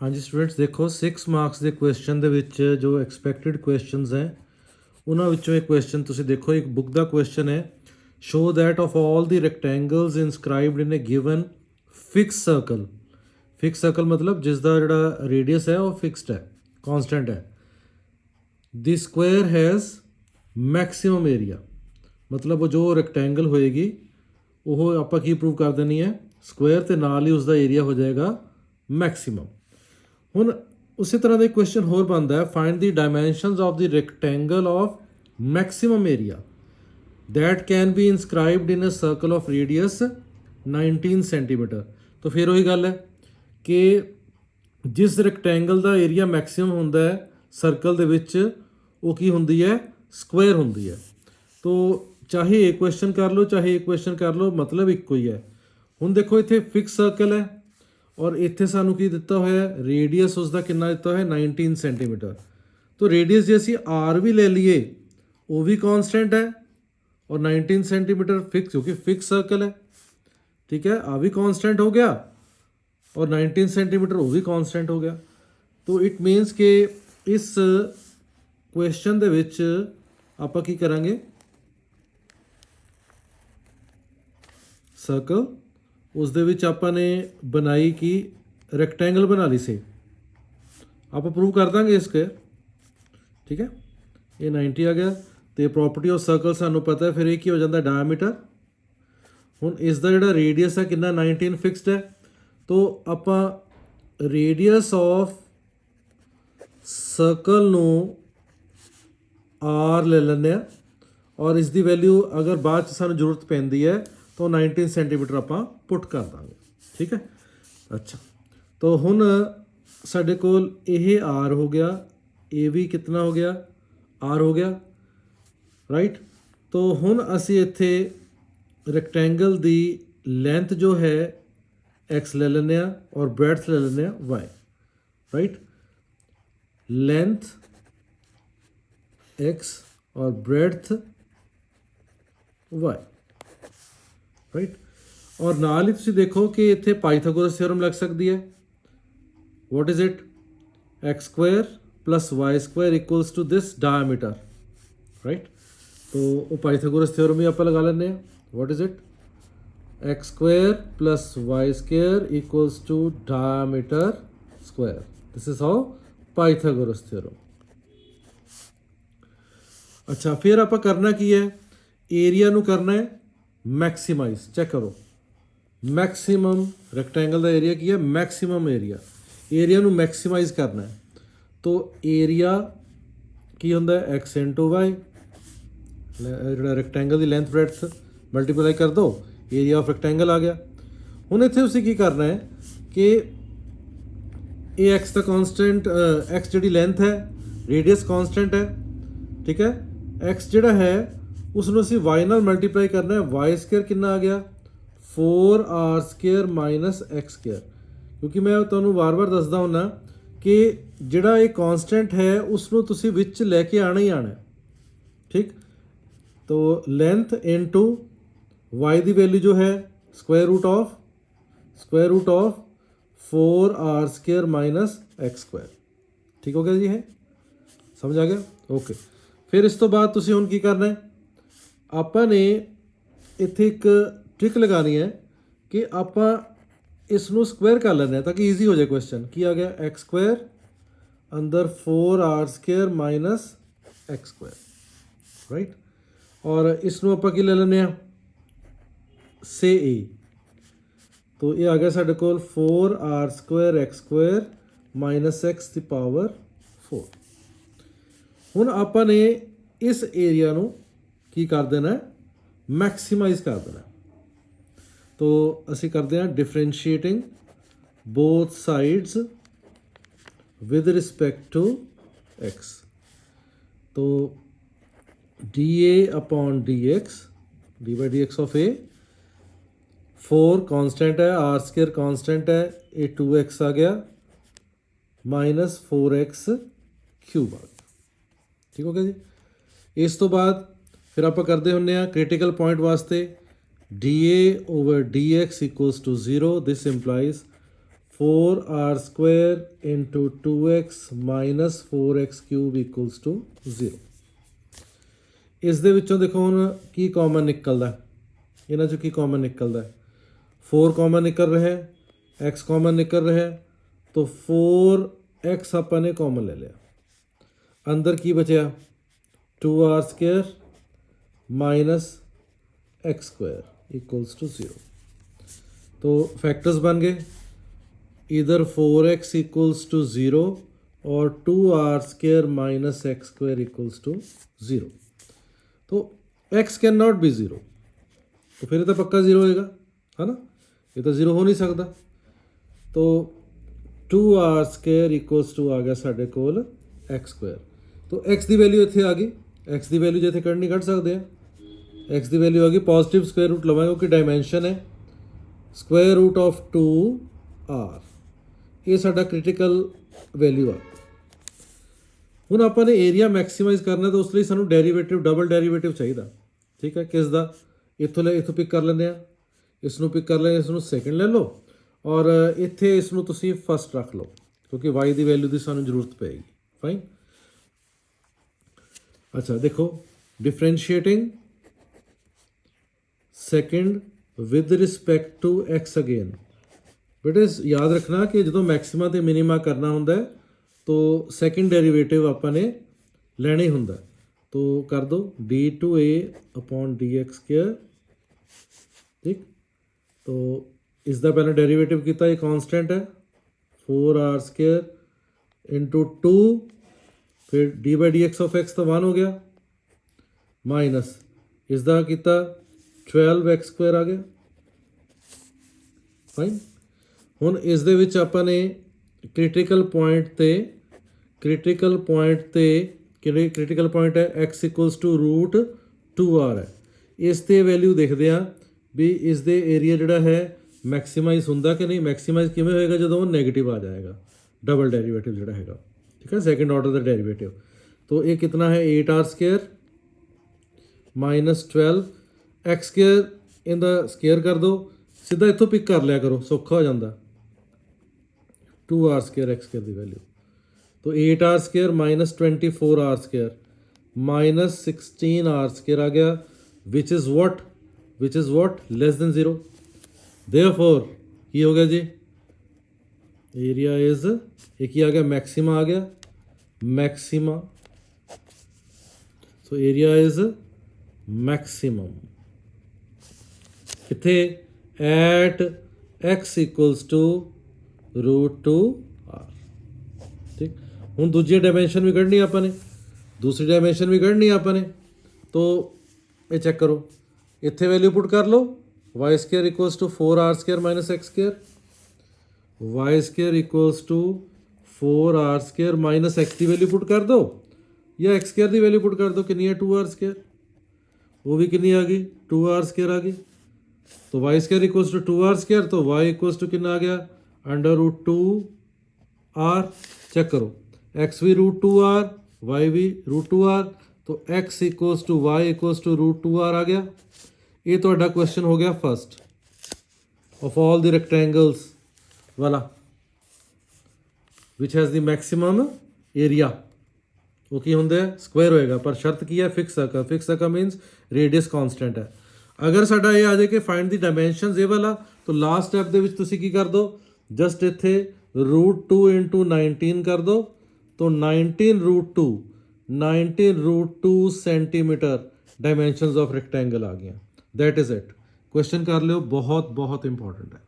हाँ जी स्टूडेंट्स, देखो 6 मार्क्स के क्वेश्चन के जो एक्सपैक्टेड क्वेश्चनस हैं उन्होंने एक क्वेश्चन तुसी देखो, एक बुक का क्वेश्चन है, show that of all the rectangles inscribed in A given fix circle. Fix circle मतलब जिसका जोड़ा रेडियस है वो फिक्सड है, कॉन्सटेंट है। The square has maximum area, मतलब वो जो रेक्टेंगल होएगी वो आप की प्रूव कर देनी है, स्क्वायर के नाल ही उसका एरिया हो जाएगा मैक्सिमम। ਹੁਣ ਉਸੇ ਤਰ੍ਹਾਂ ਦਾ ਇੱਕ ਕੁਐਸਚਨ ਹੋਰ ਬਣਦਾ ਹੈ, find the dimensions of the rectangle of maximum area that can be inscribed in a circle of radius 19 centimetre. तो फिर वही गल है कि जिस रैक्टेंगल का एरिया मैक्सिमम होंदा है सर्कल दे विच वो की होंदी है, स्क्वायर होंदी है। तो चाहे एक क्वेश्चन कर लो चाहे एक क्वेश्चन कर लो, मतलब एक ही है। हुण देखो इत्थे फिक्स सर्कल है और इत्थे सानू की दिता होया रेडियस उसका कितना दिता है 19 सेंटीमीटर। तो रेडियस जे असीं आर भी ले लीए वो भी कॉन्सटेंट है और 19 सेंटीमीटर फिक्स, क्योंकि फिक्स सर्कल है, ठीक है। आ भी कांस्टेंट हो गया और 19 सेंटीमीटर वो भी कांस्टेंट हो गया। तो इट मीनस कि इस क्वेश्चन दे विच आपां की करांगे, सर्कल उस दे विच आपां ने बनाई कि रैक्टेंगल बना ली सी, आप प्रूव कर देंगे स्क्वायर, ठीक है। ये 90 आ गया। तो प्रॉपर्टी ऑफ सर्कल सानू पता है, फिर ये की हो जाता डायमीटर। हुण इसका जोड़ा रेडियस है कितना 19 फिक्सड है, तो आप रेडियस ऑफ सर्कल नू आर ले लें और इसकी वैल्यू अगर बाद सानू जरूरत पैंदी है तो 19 सेंटीमीटर आप पुट कर देंगे, ठीक है। अच्छा, तो हुण साडे कोल ये आर हो गया, ये भी कितना हो गया, आर हो गया, राइट। तो हुण असी इत्थे रैक्टेंगल दी लेंथ जो है एक्स ले लेने और ब्रेड्थ ले लेने वाई, राइट। लेंथ एक्स और ब्रेड्थ वाई, राइट। और नाल ही तुसीं देखो कि इत्थे पाइथागोरस थ्योरम लग सकती है। What is it, x square plus y square equals to this diameter, right. तो वो पाइथागोरस थ्योरम भी आप लगा लें। What is it, x square plus y square equals to diameter square, this is how Pythagoras theorem. अच्छा, फिर आप करना की है, एरिया नू करना है मैक्सीमाइज। चेक करो, मैक्सीमम रैक्टेंगल का एरिया की है, मैक्सीमम एरिया नू मैक्सीमाइज करना है। तो एरिया की होंदा है एक्स इंटू वाई, जो रैक्टेंगल की लेंथ ब्रेड्थ मल्टीप्लाई कर दो, एरिया ऑफ रैक्टेंगल आ गया। हुण इत्थे तुसीं की करना है कि ये एक्स का कॉन्सटेंट, एक्स जी लेंथ है, रेडियस कॉन्सटेंट है, ठीक है। एक्स जोड़ा है उसनों असीं वाई नाल मल्टीप्लाई करना है। वाई स्क्वायर कितना आ गया 4r square minus x square, क्योंकि मैं तुहानूं बार बार दसदा हुन्ना कि जिहड़ा ये कॉन्सटेंट है उसनों तुसीं विच लैके आना ही आना है, ठीक। तो लेंथ इनटू वाई की वैल्यू जो है square root of 4r square minus x square, ठीक हो गया जी, है समझ आ गया, ओके। फिर इस तो बाद तुसीं हुण की करना है, आपां ने इत्थे एक ट्रिक लगानी है कि आपां इसनों स्क्वायर कर लें ताकि ईजी हो जाए क्वेश्चन। की आ गया एक्स स्क्वायर अंदर 4r square minus x square, right. और इसनों आपां की ले लें से ए, तो ये आ गया साडे कोल 4r square x square minus x the power 4। हुण आपां ने इस एरिया नू की कर देना है, मैक्सीमाइज कर देना। तो असी करते हैं differentiating both sides with respect to x. तो d a upon d x, d by d x of a, 4 constant है, आर स्क्वायर कॉन्स्टेंट है, ये 2x आ गया माइनस 4x क्यूब आ गया, ठीक हो गया जी। इस तो बाद फिर आप करते होंगे क्रिटिकल पॉइंट वास्ते d a over d x equals to 0, this implies 4r² into 2x minus 4x cube equals to 0। ਇਸ ਦੇ ਵਿੱਚੋਂ ਦੇਖੋ ਹੁਣ ਕੀ ਕਾਮਨ ਨਿਕਲਦਾ, ਇਹਨਾਂ 'ਚੋਂ ਕੀ ਕਾਮਨ ਨਿਕਲਦਾ, 4 ਕਾਮਨ ਨਿਕਲ ਰਿਹਾ ਹੈ, x ਕਾਮਨ ਨਿਕਲ ਰਿਹਾ ਹੈ, तो 4x ਆਪਾਂ ਨੇ ਕਾਮਨ ਲੈ ਲਿਆ, ਅੰਦਰ ਕੀ ਬਚਿਆ 2r² minus x² equals to 0। तो फैक्टर्स बन गए, इधर 4x इक्वल्स टू 0 और 2r² minus x² equals to 0। तो x कैन नॉट बी 0, तो फिर तो पक्का 0 होएगा, है ना, ये तो 0 हो नहीं सकता। तो 2r² इक्वल्स टू आ गया साढ़े कोल x²। तो x की वैल्यू इतने आ गई, x की वैल्यू जिथे कढ़नी कढ़ सकते हैं, x की वैल्यू आ गई पॉजिटिव स्क्वायर रूट लवांगे क्योंकि डायमेंशन है स्क्वायर रूट ऑफ 2r, ये साडा क्रिटिकल वैल्यू आ। हुण आपां ने एरिया मैक्सीमाइज करना, तो उस लई सानूं डेरीवेटिव डबल डेरीवेटिव चाहिए, ठीक है। किस दा, इत्थों पिक कर लैंदे आ, इसनूं पिक कर लें, इसनूं सैकेंड ले लो और इत्थे इसनूं तुसीं फस्ट रख लो क्योंकि y की वैल्यू की सानूं जरूरत पेगी। फाइन, अच्छा देखो, differentiating second with respect to x again. बेटे याद रखना कि जो मैक्सिमा ते मिनीमा करना होंदा है तो सैकेंड डेरीवेटिव आपां ने लेना ही होंदा, तो कर दो d/a/dx², ठीक। तो इसका पहले डेरीवेटिव किया, ये कांस्टेंट है 4r² इंटू 2, फिर d/dx ऑफ x तो 1 हो गया, माइनस इसका किया 12x² आ गया। फाइन, हुण इस दे विच आपां ने क्रिटिकल पॉइंट ते किहड़े क्रिटिकल पॉइंट है x equals to root 2r है, इस ते वैल्यू देखते हैं भी इस दे एरिया जिहड़ा है मैक्सीमाइज हुंदा कि नहीं। मैक्सीमाइज किवें होएगा जदों नेगेटिव आ जाएगा डबल डेरीवेटिव जिहड़ा हैगा, ठीक है, सेकंड ऑर्डर का डेरीवेटिव। तो ये कितना है 8r² माइनस 12x², इनका स्केयर कर दो, सीधा इत्थों पिक कर लिया करो, सौखा हो जाता 2r² x² की वैल्यू। तो 8r² minus 24r² minus 16r² आ गया, which is what less than 0। Therefore की हो गया जी, एरिया इज एक ही आ गया, मैक्सिमा आ गया, maxima. So area is maximum किथे at x equals to root 2r, ठीक। हुण दूजी डायमेंशन भी कढ़नी आपां ने, दूसरी डायमेंशन भी कढ़नी आपां ने, तो ये चेक करो, इत्थे वैल्यू पुट कर लो y² equals to 4r² minus x², y² equals to 4r² minus x की वैल्यू पुट कर दो, या x² की वैल्यू पुट कर दो, कितनी है 2r², वो भी कितनी आ गई 2r² आ गई। तो y² इक्वल्स टू 2r², तो y इक्वल्स टू कितना आ गया अंडर रूट 2r। चेक करो, x भी रूट 2r, y भी रूट 2r, तो x equals to y equals to root 2r आ गया। ये तो क्वेश्चन हो गया first of all the rectangles वाला which has the maximum area, वो की होंगे स्क्वायर होएगा, पर शर्त की है फिक्स का मीनस रेडियस कांस्टेंट है। अगर साडा ये आ जाए कि फाइंड द डायमेंशनस ये वाला, तो लास्ट स्टैप दे विच तुसीं की कर दो, जस्ट इत्थे रूट 2 इंटू 19 कर दो, तो 19 root 2 centimetre dimensions of rectangle आ गया। दैट इज़ इट, क्वेश्चन कर लो, बहुत बहुत इंपॉर्टेंट है।